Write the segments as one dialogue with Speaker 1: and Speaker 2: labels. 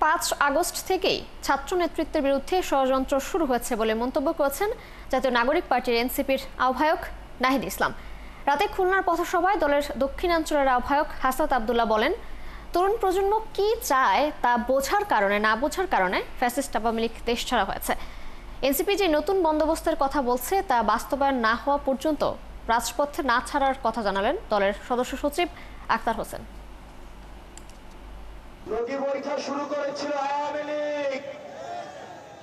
Speaker 1: 5 August থেকেই ছাত্র নেতৃত্বের বিরুদ্ধে ষড়যন্ত্র শুরু হয়েছে বলে মন্তব্য করেছেন জাতীয় নাগরিক পার্টির এনসিপির আহ্বায়ক নাহিদ ইসলাম। রাতে খুলনার পথসভায় দলের দক্ষিণাঞ্চলের আহ্বায়ক হাসনাত আব্দুল্লাহ বলেন, তরুণ প্রজন্ম কি চায় তা বোঝার কারণে না বোঝার কারণে ফ্যাসিস্ট আওয়ামী লীগ দেশ ছাড়া হয়েছে। এনসিপি যে নতুন বন্দোবস্তের কথা বলছে তা বাস্তবায়ন না হওয়া পর্যন্ত রাজপথে না ছাড়ার কথা জানালেন দলের সদস্য সচিব আক্তার হোসেন।
Speaker 2: রোগী পরীক্ষা শুরু করেছিল আওয়ামী লীগ,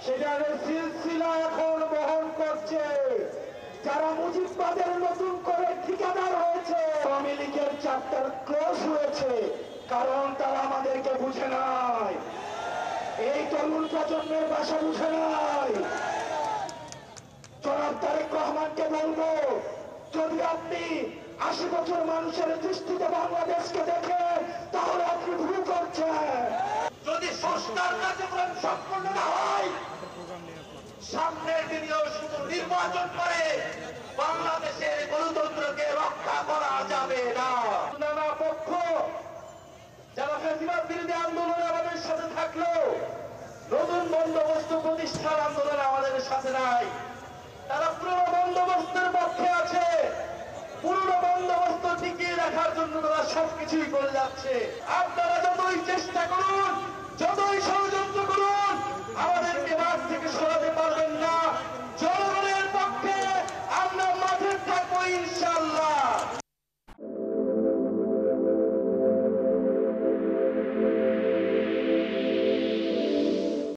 Speaker 2: সেটার সিলসিলা এখন বহন করছে যারা মুজিববাদের নতুন করে ঠিকাদার হয়েছে। আওয়ামী লীগের চ্যাপ্টার ক্লোজ হয়েছে, কারণ তারা আমাদেরকে বুঝে নাই, এই তরুণ প্রজন্মের ভাষা বুঝে নাই। জনাব তারেক রহমানকে বলবো, যদি আপনি 80 বছর মানুষের দৃষ্টিতে বাংলাদেশকে দেখেন তাহলে আপনি ভুল করছেন। যদি সংস্কার কার্যক্রম সম্পূর্ণ না হয়, সামনের দিনেও শুধু নির্বাচন করে বাংলাদেশের গণতন্ত্রকে রক্ষা করা যাবে না। নানা পক্ষ যারা ফ্যাসিবাদ বিরোধী আন্দোলনে আমাদের সাথে থাকলো, নতুন বন্দোবস্ত প্রতিষ্ঠার আন্দোলনে আমাদের সাথে নাই, তারা পুরনো বন্দোবস্তের পক্ষে আছে। পুরনো বন্দোবস্ত টিকিয়ে রাখার জন্য তারা সবকিছুই করে যাচ্ছে। আপনারা যতই চেষ্টা করুন, যতই ষড়যন্ত্র